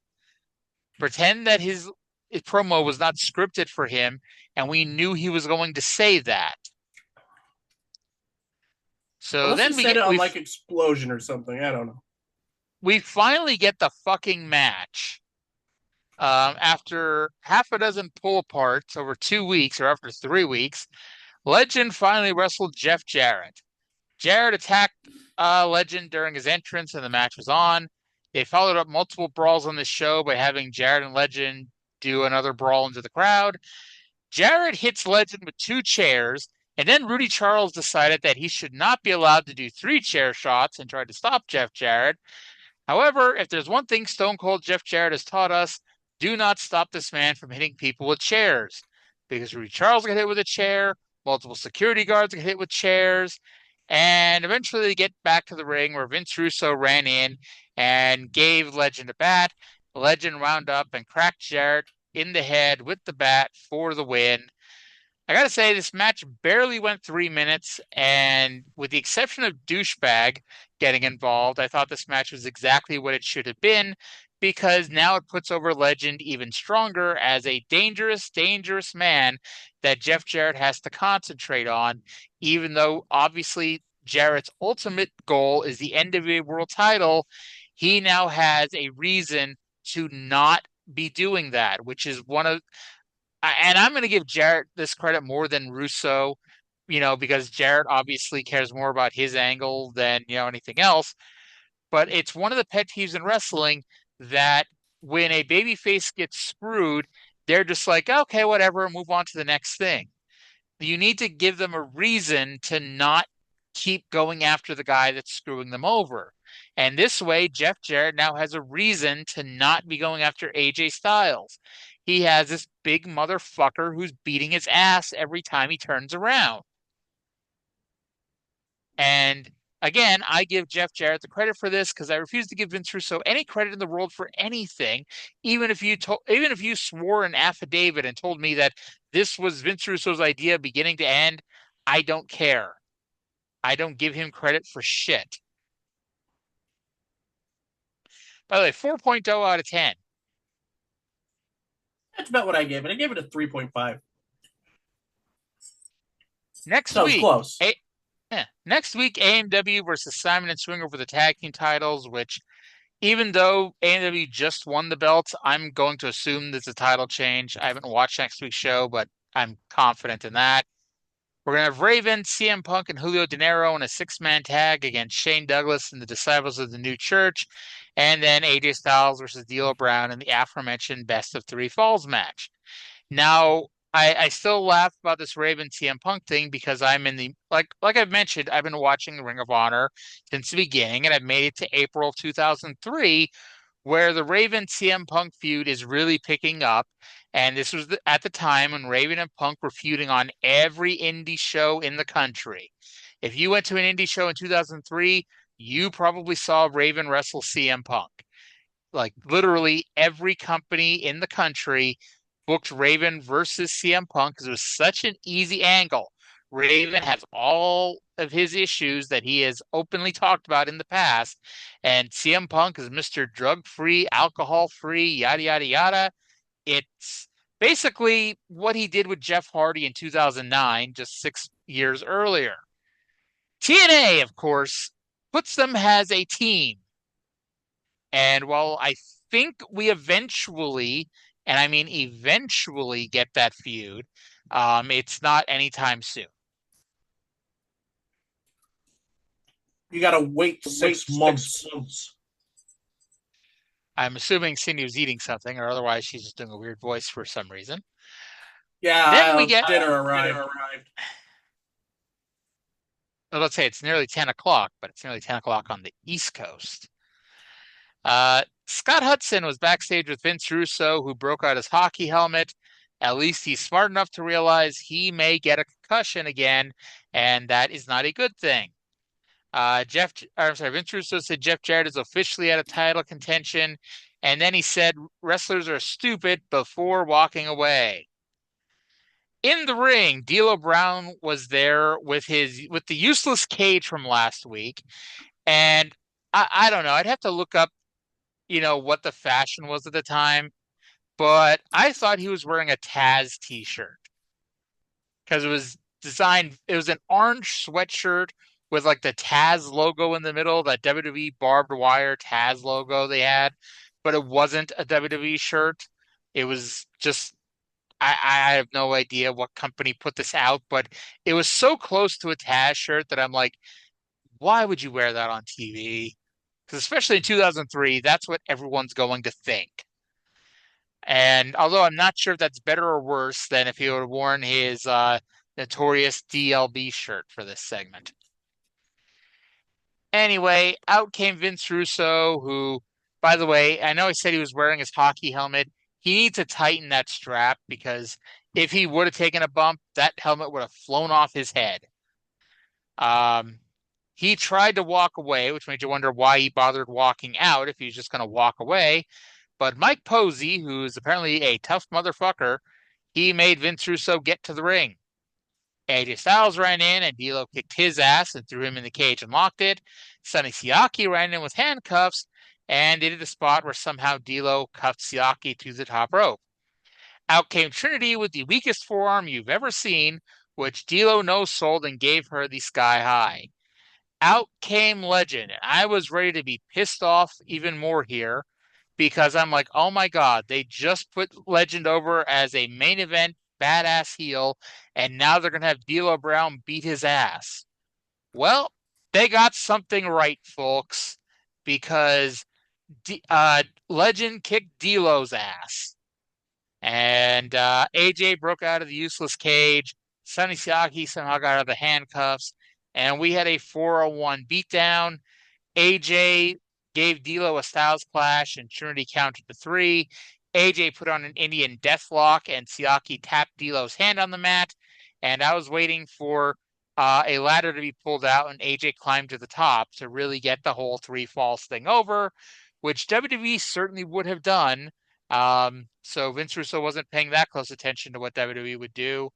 pretend that his promo was not scripted for him, and we knew he was going to say that. So then we said it on like Explosion or something. I don't know. We finally get the fucking match. After half a dozen pull aparts over 2 weeks, or after 3 weeks, Legend finally wrestled Jeff Jarrett. Jarrett attacked Legend during his entrance, and the match was on. They followed up multiple brawls on the show by having Jarrett and Legend do another brawl into the crowd. Jarrett hits Legend with 2 chairs, and then Rudy Charles decided that he should not be allowed to do 3 chair shots and tried to stop Jeff Jarrett. However, if there's one thing Stone Cold Jeff Jarrett has taught us, do not stop this man from hitting people with chairs. Because Rudy Charles got hit with a chair, multiple security guards got hit with chairs, and eventually they get back to the ring where Vince Russo ran in and gave Legend a bat. Legend wound up and cracked Jarrett in the head with the bat for the win. I gotta say, this match barely went 3 minutes, and with the exception of Douchebag getting involved, I thought this match was exactly what it should have been, because now it puts over Legend even stronger as a dangerous, dangerous man that Jeff Jarrett has to concentrate on, even though obviously Jarrett's ultimate goal is the NWA World title. He now has a reason to not be doing that, which is one of... And I'm going to give Jarrett this credit more than Russo, because Jarrett obviously cares more about his angle than, anything else. But it's one of the pet peeves in wrestling that when a babyface gets screwed, they're just like, okay, whatever, move on to the next thing. You need to give them a reason to not keep going after the guy that's screwing them over. And this way, Jeff Jarrett now has a reason to not be going after AJ Styles. He has this big motherfucker who's beating his ass every time he turns around. And again, I give Jeff Jarrett the credit for this because I refuse to give Vince Russo any credit in the world for anything. Even if you swore an affidavit and told me that this was Vince Russo's idea beginning to end, I don't care. I don't give him credit for shit. By the way, 4.0 out of 10. That's about what I gave it. I gave it a 3.5. Next week, close. Next week, AMW versus Simon and Swinger for the tag team titles, which even though AMW just won the belts, I'm going to assume there's a title change. I haven't watched next week's show, but I'm confident in that. We're going to have Raven, CM Punk, and Julio De Niro in a 6-man tag against Shane Douglas and the Disciples of the New Church. And then AJ Styles versus D-Lo Brown in the aforementioned Best of 3 Falls match. Now, I still laugh about this Raven CM Punk thing because I'm in the like I've mentioned, I've been watching Ring of Honor since the beginning, and I've made it to April 2003, where the Raven CM Punk feud is really picking up. And this was at the time when Raven and Punk were feuding on every indie show in the country. If you went to an indie show in 2003, you probably saw Raven wrestle CM Punk. Like literally every company in the country booked Raven versus CM Punk because it was such an easy angle. Raven has all of his issues that he has openly talked about in the past, and CM Punk is Mr. Drug free, alcohol free, yada, yada, yada. It's basically what he did with Jeff Hardy in 2009, just 6 years earlier. TNA, of course, puts them as a team. And while I think we eventually, and I mean eventually, get that feud, it's not anytime soon. You gotta wait 6 months. I'm assuming Cindy was eating something, or otherwise she's just doing a weird voice for some reason. Yeah, Then we get dinner arrived. Well, let's say it's nearly 10 o'clock, but it's nearly 10 o'clock on the East Coast. Scott Hudson was backstage with Vince Russo, who broke out his hockey helmet. At least he's smart enough to realize he may get a concussion again, and that is not a good thing. Vince Russo said Jeff Jarrett is officially out of title contention, and then he said wrestlers are stupid before walking away. In the ring, D-Lo Brown was there with the useless cage from last week, and I don't know. I'd have to look up, what the fashion was at the time, but I thought he was wearing a Taz t-shirt because it was an orange sweatshirt with like the Taz logo in the middle, that WWE barbed wire Taz logo they had, but it wasn't a WWE shirt. It was just, I have no idea what company put this out, but it was so close to a Taz shirt that I'm like, why would you wear that on TV? Because especially in 2003, that's what everyone's going to think. And although I'm not sure if that's better or worse than if he would have worn his notorious DLB shirt for this segment. Anyway, out came Vince Russo, who, by the way, I know he said he was wearing his hockey helmet. He needs to tighten that strap because if he would have taken a bump, that helmet would have flown off his head. He tried to walk away, which made you wonder why he bothered walking out if he was just going to walk away. But Mike Posey, who's apparently a tough motherfucker, he made Vince Russo get to the ring. AJ Styles ran in and D-Lo kicked his ass and threw him in the cage and locked it. Sonny Siaki ran in with handcuffs and did a spot where somehow D-Lo cuffed Siaki to the top rope. Out came Trinity with the weakest forearm you've ever seen, which D-Lo no-sold and gave her the sky high. Out came Legend, and I was ready to be pissed off even more here because I'm like, oh my God, they just put Legend over as a main event badass heel, and now they're going to have D-Lo Brown beat his ass. Well, they got something right, folks, because Legend kicked D-Lo's ass. And AJ broke out of the useless cage. Sonny Siaki somehow got out of the handcuffs. And we had a 401 beatdown. AJ gave D-Lo a Styles Clash, and Trinity counted to 3. AJ put on an Indian Deathlock, and Siaki tapped D-Lo's hand on the mat. And I was waiting for a ladder to be pulled out, and AJ climbed to the top to really get the whole 3 falls thing over, which WWE certainly would have done. So Vince Russo wasn't paying that close attention to what WWE would do.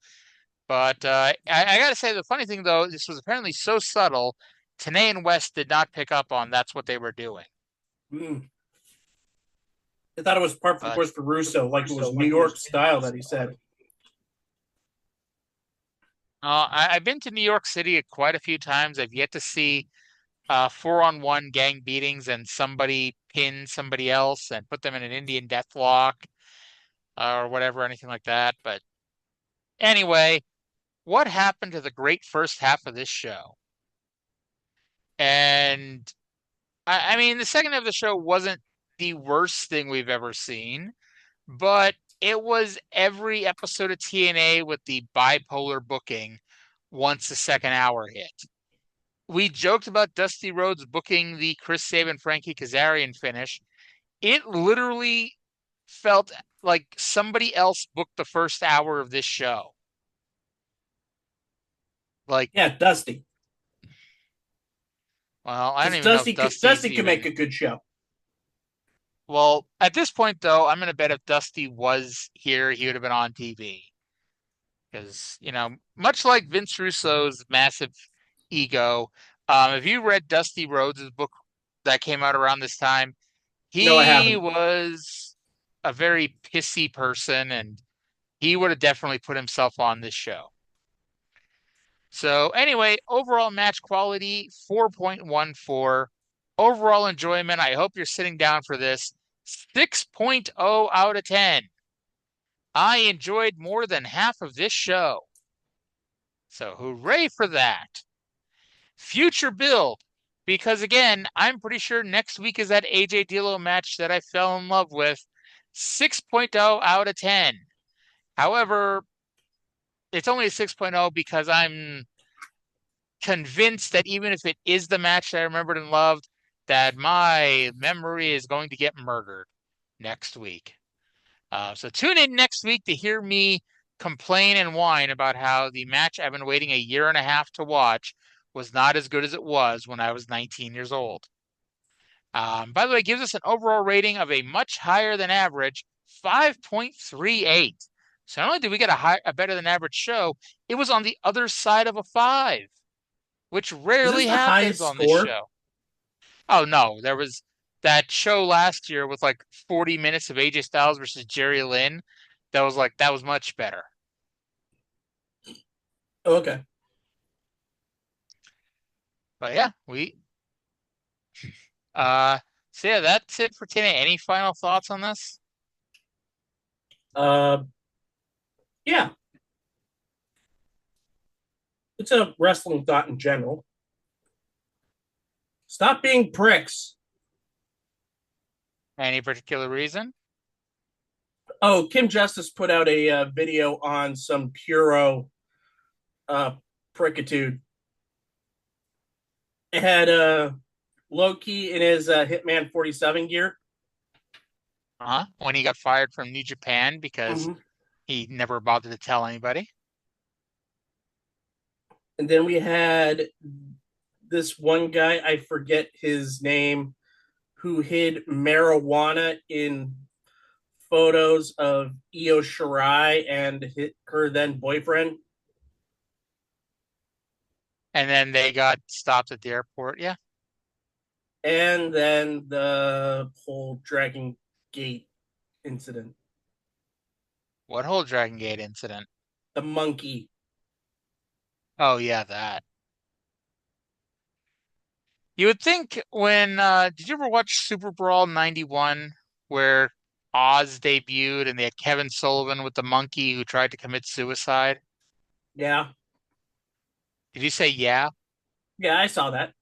But I got to say, the funny thing, though, this was apparently so subtle, Tenay and West did not pick up on that's what they were doing. I thought it was part of course for Russo, like it was New York style that he said. I've been to New York City quite a few times. I've yet to see 4-on-1 gang beatings and somebody pin somebody else and put them in an Indian Deathlock or whatever, anything like that. But anyway, what happened to the great first half of this show? And I mean, the second half of the show wasn't the worst thing we've ever seen, but it was every episode of TNA with the bipolar booking once the second hour hit. We joked about Dusty Rhodes booking the Chris Sabin Frankie Kazarian finish. It literally felt like somebody else booked the first hour of this show. Like, Yeah, Dusty. well, I don't even know if Dusty could make a good show. Well, at this point, though, I'm going to bet if Dusty was here, he would have been on TV. Because, much like Vince Russo's massive ego, if you read Dusty Rhodes' book that came out around this time, No, I he haven't. was a very pissy person, and he would have definitely put himself on this show. So anyway, overall match quality, 4.14. Overall enjoyment, I hope you're sitting down for this, 6.0 out of 10. I enjoyed more than half of this show. So hooray for that. Future build, because again, I'm pretty sure next week is that AJ D-Lo match that I fell in love with, 6.0 out of 10. However, it's only a 6.0 because I'm convinced that even if it is the match that I remembered and loved, that my memory is going to get murdered next week. So tune in next week to hear me complain and whine about how the match I've been waiting a year and a half to watch was not as good as it was when I was 19 years old. By the way, it gives us an overall rating of a much higher than average 5.38. So not only did we get a better than average show, it was on the other side of a 5, which rarely happens on this show. Oh no, there was that show last year with like 40 minutes of AJ Styles versus Jerry Lynn. That was much better. Okay. But yeah, so yeah, that's it for today. Any final thoughts on this? Yeah. It's a wrestling thought in general. Stop being pricks. Any particular reason? Oh, Kim Justice put out a video on some Puro prickitude. It had Loki in his Hitman 47 gear. When he got fired from New Japan because he never bothered to tell anybody. And then we had this one guy, I forget his name, who hid marijuana in photos of Io Shirai and her then boyfriend. And then they got stopped at the airport, yeah. And then the whole Dragon Gate incident. What whole Dragon Gate incident? The monkey. Oh yeah, that. You would think when did you ever watch Super Brawl 91 where Oz debuted and they had Kevin Sullivan with the monkey who tried to commit suicide? Yeah. Did you say yeah? Yeah, I saw that.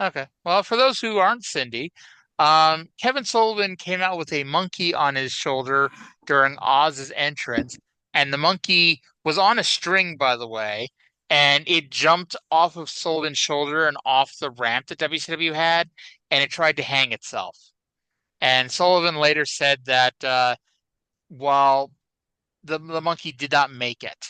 Okay. Well, for those who aren't Cindy, Kevin Sullivan came out with a monkey on his shoulder during Oz's entrance, and the monkey was on a string, by the way, and it jumped off of Sullivan's shoulder and off the ramp that WCW had, and it tried to hang itself. And Sullivan later said that while the monkey did not make it.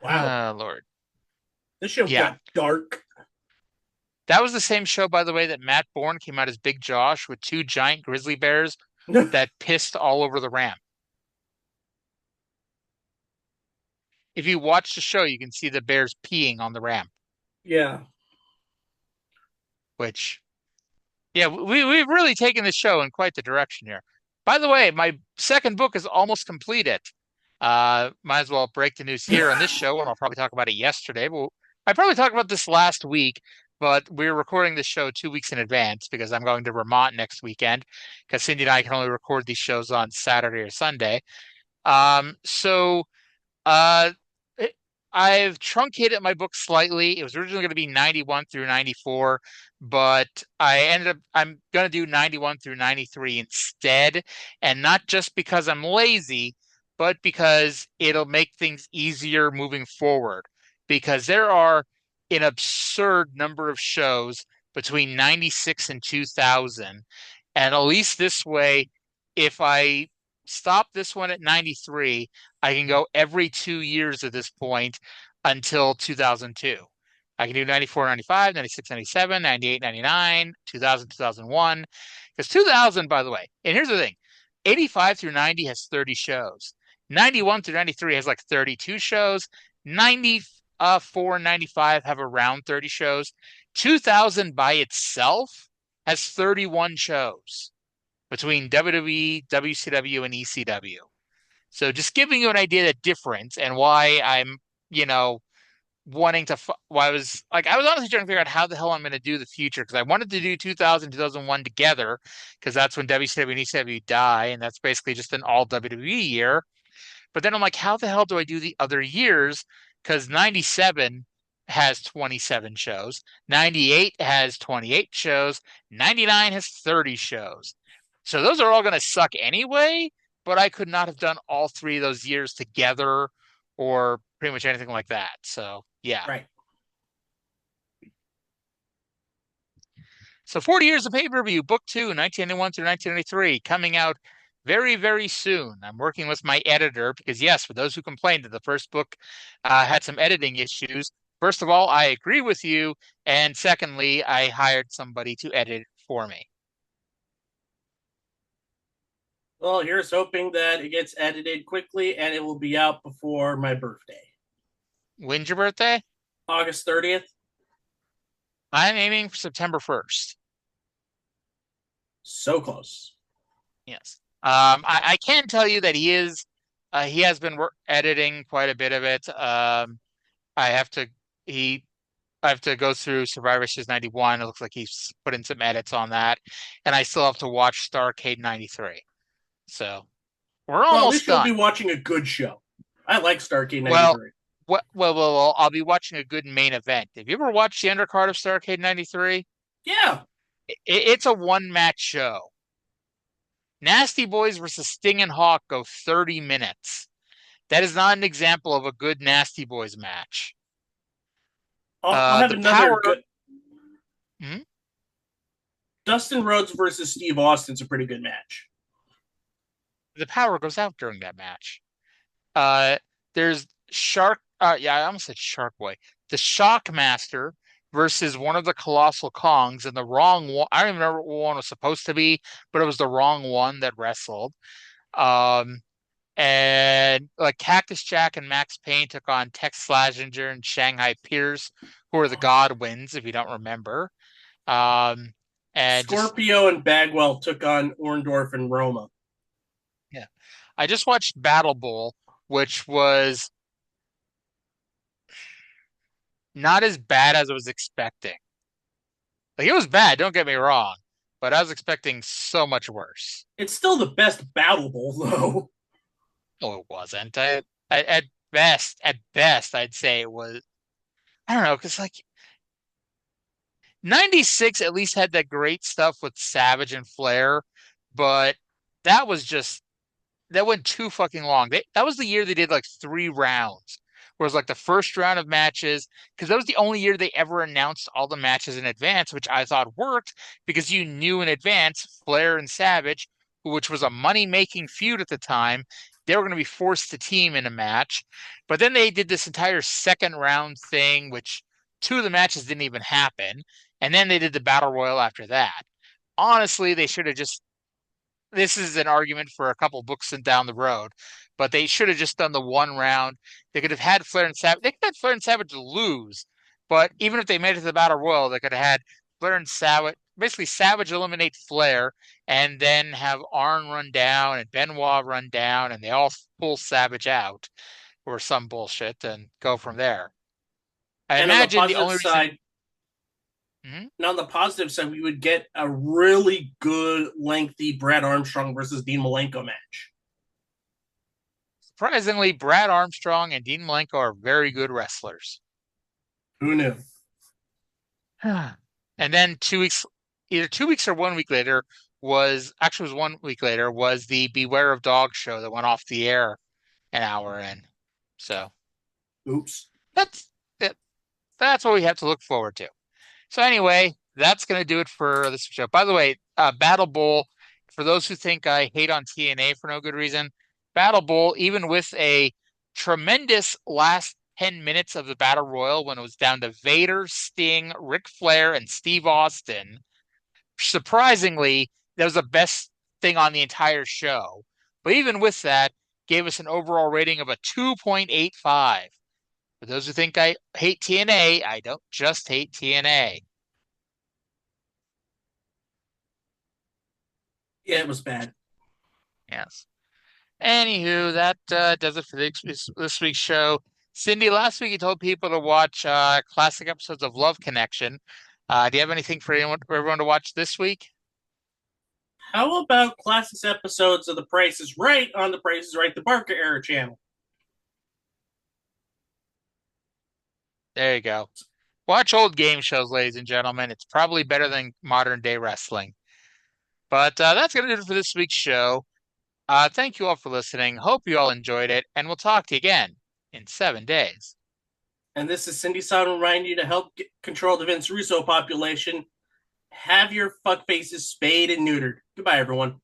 Wow. Lord. This show got dark. That was the same show, by the way, that Matt Bourne came out as Big Josh with two giant grizzly bears that pissed all over the ramp. If you watch the show, you can see the bears peeing on the ramp. Yeah. Which, yeah, we've really taken the show in quite the direction here. By the way, my second book is almost completed. Might as well break the news here on this show, and I'll probably talk about it yesterday. But I probably talked about this last week, but we're recording this show 2 weeks in advance because I'm going to Vermont next weekend because Cindy and I can only record these shows on Saturday or Sunday. So I've truncated my book slightly. It was originally going to be 91 through 94, but I'm going to do 91 through 93 instead. And not just because I'm lazy, but because it'll make things easier moving forward. Because there are an absurd number of shows between 96 and 2000. And at least this way, if I stop this one at 93, I can go every 2 years at this point until 2002. I can do 94, 95, 96, 97, 98, 99, 2000, 2001. Because 2000, by the way, and here's the thing, 85 through 90 has 30 shows. 91 through 93 has like 32 shows. 94 and 95 have around 30 shows. 2000 by itself has 31 shows between WWE, WCW, and ECW. So just giving you an idea of the difference and why I'm, wanting to, why I was honestly trying to figure out how the hell I'm going to do the future, because I wanted to do 2000, 2001 together, because that's when WCW and ECW die, and that's basically just an all WWE year. But then I'm like, how the hell do I do the other years? Because 97 has 27 shows, 98 has 28 shows, 99 has 30 shows. So those are all going to suck anyway, but I could not have done all three of those years together or pretty much anything like that. So, yeah. Right. So 40 years of pay-per-view, book 2, 1991 through 1993, coming out very, very soon. I'm working with my editor because, yes, for those who complained that the first book had some editing issues, first of all, I agree with you. And secondly, I hired somebody to edit for me. Well, here's hoping that it gets edited quickly and it will be out before my birthday. When's your birthday? August 30th. I'm aiming for September 1st. So close. Yes. I can tell you that he has been editing quite a bit of it. I have to go through Survivor Series 91. It looks like he's put in some edits on that. And I still have to watch Starrcade 93. So we're almost well, at least done. You'll be watching a good show. I like Starrcade 93. Well, I'll be watching a good main event. Have you ever watched the undercard of Starrcade 93? Yeah. It's a one-match show. Nasty Boys versus Sting and Hawk go 30 minutes. That is not an example of a good Nasty Boys match. I'll have another good... Hmm? Dustin Rhodes versus Steve Austin's a pretty good match. The power goes out during that match. There's I almost said Shark Boy. The Shockmaster versus one of the Colossal Kongs, and the wrong one. I don't even remember what one was supposed to be, but it was the wrong one that wrestled. And like Cactus Jack and Max Payne took on Tex Slazenger and Shanghai Pierce, who are the Godwins, if you don't remember. And Scorpio and Bagwell took on Orndorff and Roma. Yeah. I just watched Battle Bowl, which was not as bad as I was expecting. Like, it was bad, don't get me wrong, but I was expecting so much worse. It's still the best Battle Bowl, though. No, it wasn't. At best, I'd say it was. I don't know, because like 96 at least had that great stuff with Savage and Flair, but that went too fucking long. That was the year they did like 3 rounds. Whereas like the first round of matches, because that was the only year they ever announced all the matches in advance, which I thought worked because you knew in advance Flair and Savage, which was a money-making feud at the time, they were going to be forced to team in a match. But then they did this entire second round thing, which 2 of the matches didn't even happen. And then they did the Battle Royal after that. Honestly, they should have just, this is an argument for a couple books down the road, but they should have just done the 1 round. They could have had Flair and Savage. They could have had Flair and Savage lose, but even if they made it to the Battle Royal, they could have had Flair and Savage, basically Savage eliminate Flair, and then have Arn run down and Benoit run down, and they all pull Savage out or some bullshit and go from there. I imagine the only reason. And on the positive side, we would get a really good, lengthy Brad Armstrong versus Dean Malenko match. surprisingly, Brad Armstrong and Dean Malenko are very good wrestlers. Who knew? And then 2 weeks, either 2 weeks or 1 week later, was 1 week later, was the Beware of Dogs show that went off the air an hour in. So Oops. that's it. That's what we have to look forward to. So anyway, that's going to do it for this show. By the way, Battle Bowl, for those who think I hate on TNA for no good reason, Battle Bowl, even with a tremendous last 10 minutes of the Battle Royal when it was down to Vader, Sting, Ric Flair, and Steve Austin, surprisingly, that was the best thing on the entire show. But even with that, gave us an overall rating of a 2.85. For those who think I hate TNA, I don't just hate TNA. Yeah, it was bad. Yes. Anywho, that does it for this week's show. Cindy, last week you told people to watch classic episodes of Love Connection. Do you have anything for everyone to watch this week? How about classic episodes of The Price is Right on The Price is Right, the Barker Era channel? There you go. Watch old game shows, ladies and gentlemen. It's probably better than modern day wrestling. But that's going to do it for this week's show. Thank you all for listening. Hope you all enjoyed it, and we'll talk to you again in 7 days. And this is Cindy Sound reminding you to help control the Vince Russo population. Have your fuck faces spayed and neutered. Goodbye, everyone.